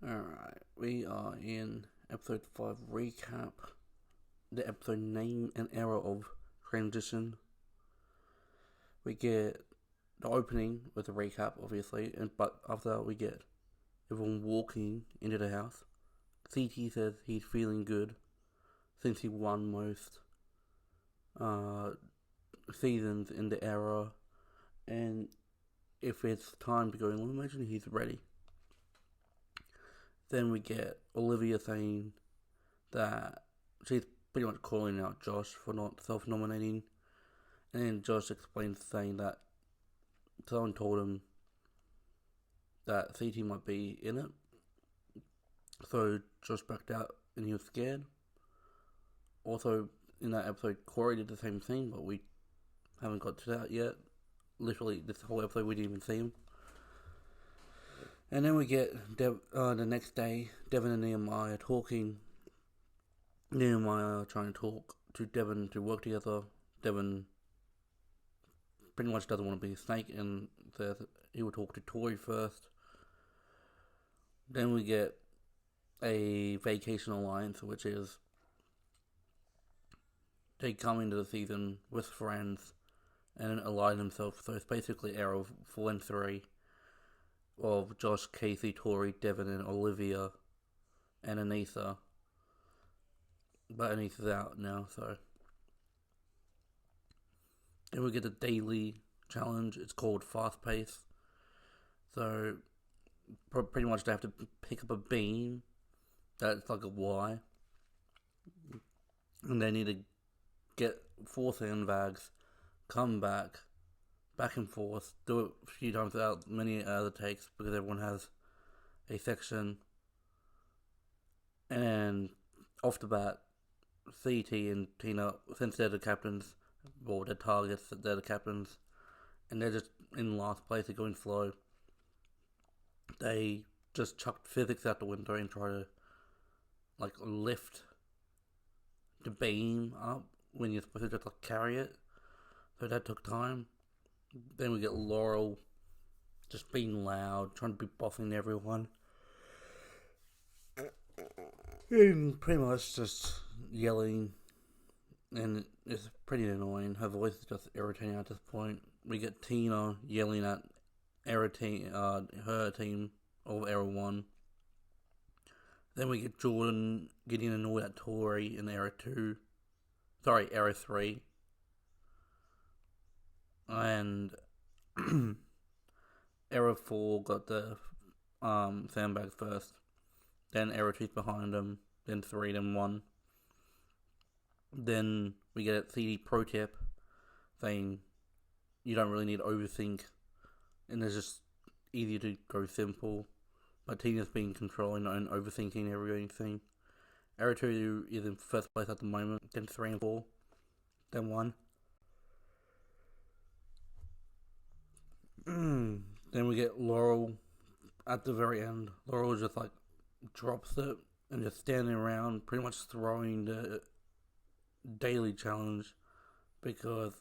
Alright, we are in episode 5 recap, the episode name and era of transition. We get the opening with a recap, obviously, but after that we get everyone walking into the house. CT says he's feeling good since he won most seasons in the era, and if it's time to go in elimination, he's ready. Then we get Olivia saying that she's pretty much calling out Josh for not self-nominating. And then Josh explains saying that someone told him that CT might be in it. So Josh backed out and he was scared. Also, in that episode, Corey did the same thing, but we haven't got to that yet. Literally, this whole episode we didn't even see him. And then we get the next day, Devin and Nehemiah talking. Nehemiah trying to talk to Devin to work together. Devin pretty much doesn't want to be a snake and says he will talk to Tori first. Then we get a vacation alliance, which is they come into the season with friends and align themselves. So it's basically era 4 and 3. Of Josh, Casey, Tori, Devin, and Olivia, and Aneesa. But Aneesa's out now, so. Then we get a daily challenge. It's called Fast Pace. So, pretty much they have to pick up a beam that's like a Y. And they need to get 4 sandbags, come back and forth, do it a few times without many other takes because everyone has a section. And off the bat, CT and Tina, since they're the captains, or they're targets, they're the captains, and they're just in last place, they're going slow. They just chucked physics out the window and try to lift the beam up when you're supposed to just carry it. So that took time. Then we get Laurel just being loud, trying to be bossing everyone. And pretty much just yelling. And it's pretty annoying. Her voice is just irritating at this point. We get Tina yelling at her team of Era 1. Then we get Jordan getting annoyed at Tori in Era 2. Sorry, Era 3. And Era 4 got the sandbags first. Then Era 2's behind them. Then 3, then 1. Then we get a CD pro tip saying you don't really need to overthink. And it's just easier to go simple. But Tina's been controlling and overthinking everything. Era 2 is in first place at the moment. Then 3 and 4. Then 1. Then we get Laurel at the very end. Laurel just drops it and just standing around, pretty much throwing the daily challenge because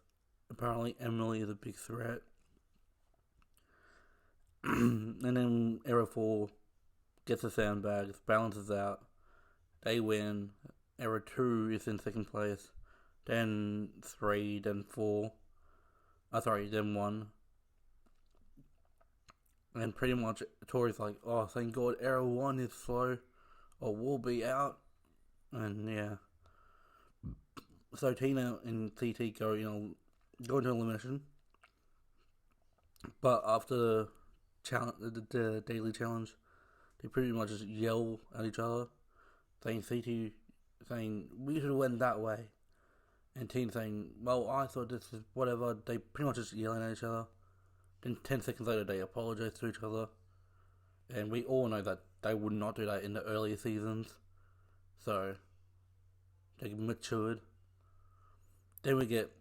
apparently Emily is a big threat. And then Era 4 gets the sandbags, balances out. They win. Era 2 is in second place. Then 3, then 4. Then 1. And pretty much Tori's like, oh, thank God, Era 1 is slow, or we'll be out. And yeah. So Tina and CT go into elimination. But after the daily challenge, they pretty much just yell at each other, saying we should have went that way. And Tina saying, well, I thought this is whatever. They pretty much just yelling at each other. Then 10 seconds later, they apologize to each other. And we all know that they would not do that in the earlier seasons. So, they matured. Then we get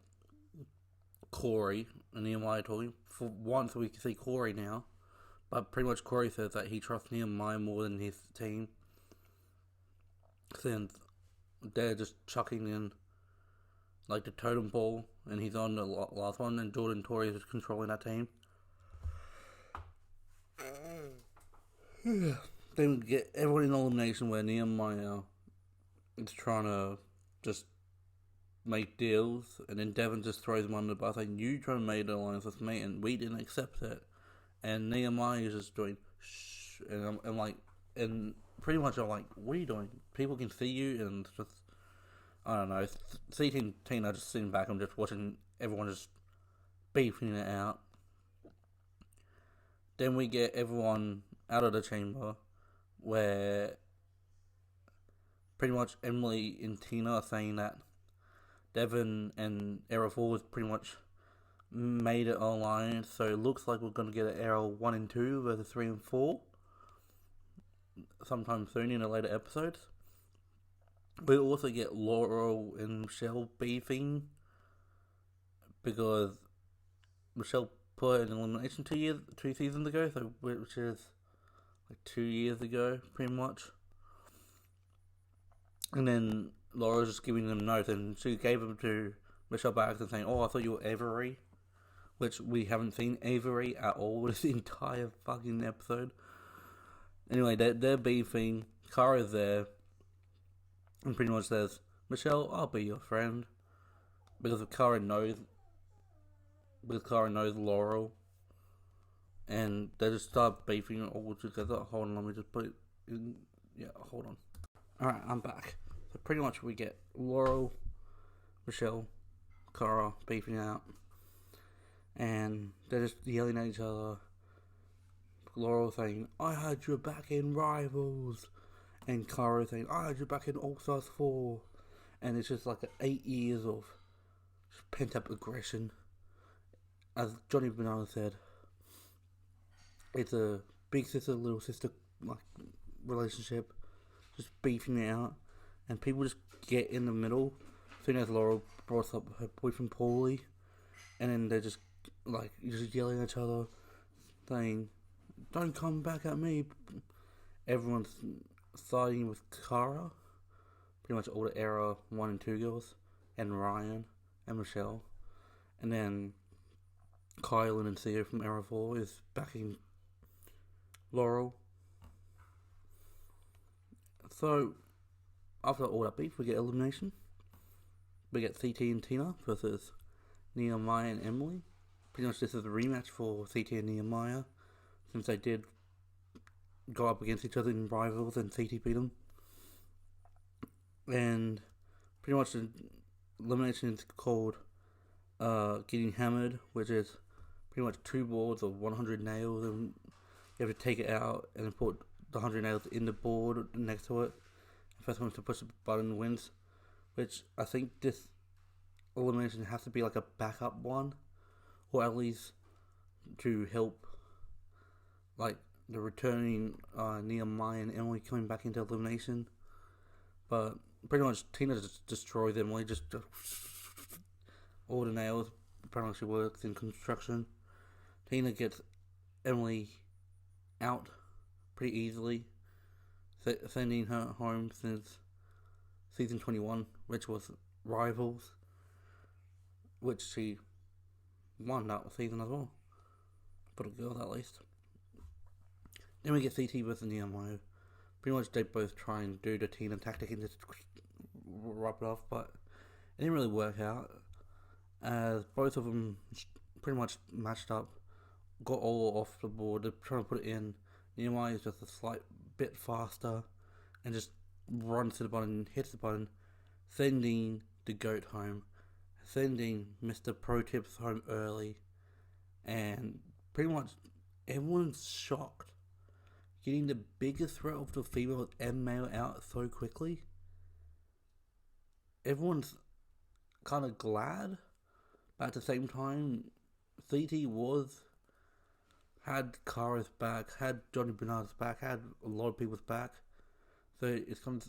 Corey and Nehemiah talking. For once, we can see Corey now. But pretty much Corey says that he trusts Nehemiah more than his team. Since they're just chucking in the totem pole. And he's on the last one. And Jordan Tori is controlling that team. Then we get everyone in elimination where Nehemiah is trying to just make deals, and then Devin just throws him under the bus saying, "You trying to make an alliance with me, and we didn't accept it." And Nehemiah is just doing shh, and I'm like, and pretty much I'm like, "What are you doing? People can see you," and it's just, I don't know. CT and Tina just sitting back and just watching everyone just beefing it out. Then we get everyone out of the chamber, where pretty much Emily and Tina are saying that Devin and Era 4 was pretty much made it online, so it looks like we're going to get an Era 1 and 2 versus 3 and 4 sometime soon in a later episode. We also get Laurel and Michelle beefing because Michelle put an elimination 2 seasons ago, so which is like 2 years ago, pretty much. And then Laura's just giving them notes, and she gave them to Michelle back and saying, "Oh, I thought you were Avery," which we haven't seen Avery at all this entire fucking episode. Anyway, they're beefing. Cara's there, and pretty much says, "Michelle, I'll be your friend," because Cara knows Laurel. And they just start beefing all together. Hold on, let me just put it in. Yeah, hold on. Alright, I'm back. So pretty much we get Laurel, Michelle, Cara beefing out. And they're just yelling at each other. Laurel saying, "I had your back in Rivals." And Cara saying, "I had your back in All Stars 4. And it's just like 8 years of pent up aggression. As Johnny Banana said, it's a big sister, little sister like relationship, just beefing it out, and people just get in the middle. As soon as Laurel brought up her boyfriend Paulie, and then they're just yelling at each other, saying, "Don't come back at me." Everyone's siding with Cara, pretty much all the Era 1 and 2 girls, and Ryan and Michelle, and then Kylan and Theo from Era 4 is backing Laurel. So, after all that beef, we get elimination. We get CT and Tina versus Nehemiah and Emily. Pretty much this is a rematch for CT and Nehemiah, since they did go up against each other in Rivals and CT beat them. And pretty much the elimination is called getting hammered, which is pretty much 2 boards of 100 nails, and you have to take it out and then put the 100 nails in the board next to it. The first one to push the button wins, which I think this elimination has to be like a backup one, or at least to help like the returning Nehemiah and Emily coming back into elimination. But pretty much Tina just destroys Emily, just all the nails. Apparently she works in construction. Tina gets Emily out pretty easily, sending her home since season 21, which was Rivals, which she won that season as well, for the girls at least. Then we get CT versus Nehemiah. Pretty much they both try and do the Tina tactic and just wrap it off, but it didn't really work out, as both of them pretty much matched up, got all off the board. They're trying to put it in. Nehemiah is just a slight bit faster and just runs to the button, hits the button, sending the GOAT home, sending Mr. Pro Tips home early, and pretty much everyone's shocked. Getting the biggest threat of the female and male out so quickly. Everyone's kind of glad, but at the same time, CT had Cara's back, had Johnny Bernard's back, had a lot of people's back. So it's going to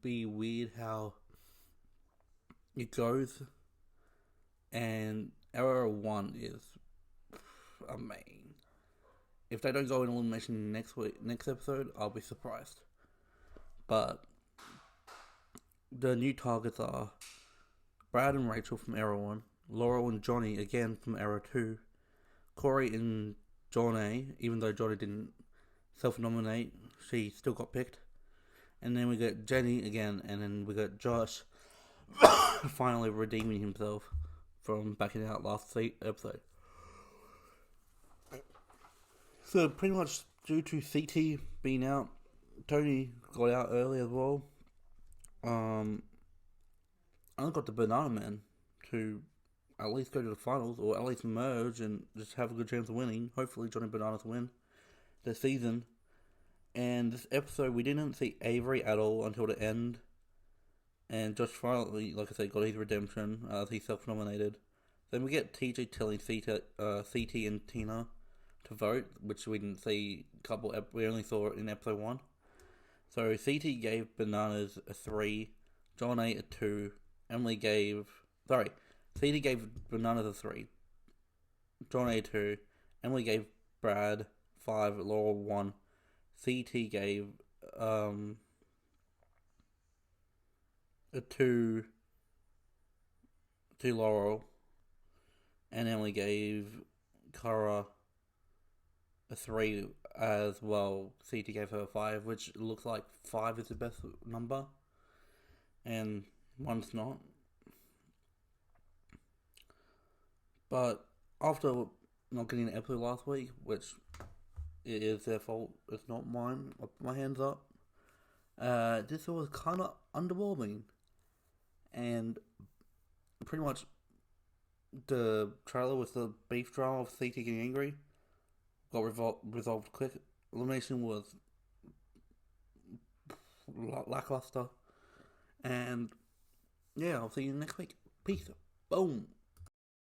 be weird how it goes. And Era 1 is, I mean, if they don't go in elimination next episode, I'll be surprised. But the new targets are Brad and Rachel from Era 1, Laurel and Johnny again from Era 2, Corey and Johnny, even though Johnny didn't self-nominate, she still got picked. And then we got Jenny again, and then we got Josh finally redeeming himself from backing out last episode. So pretty much due to CT being out, Tony got out early as well. I got the Banana Man to at least go to the finals, or at least merge and just have a good chance of winning. Hopefully Johnny Bananas win this season. And this episode, we didn't see Avery at all until the end. And Josh finally, like I said, got his redemption as he self-nominated. Then we get TJ telling CT and Tina to vote, which we didn't see we only saw it in episode 1. So CT gave Bananas a 3, John A a 2, CT gave Bananas a 3, John A 2, Emily gave Brad 5, Laurel 1, CT gave a 2 to Laurel, and Emily gave Cara a 3 as well. CT gave her a 5, which looks like 5 is the best number, and 1's not. But after not getting an episode last week, which it is their fault, it's not mine, I put my hands up, this was kind of underwhelming. And pretty much the trailer with the beef drama of CT getting angry got resolved quick. Elimination was lackluster. And yeah, I'll see you next week. Peace. Boom.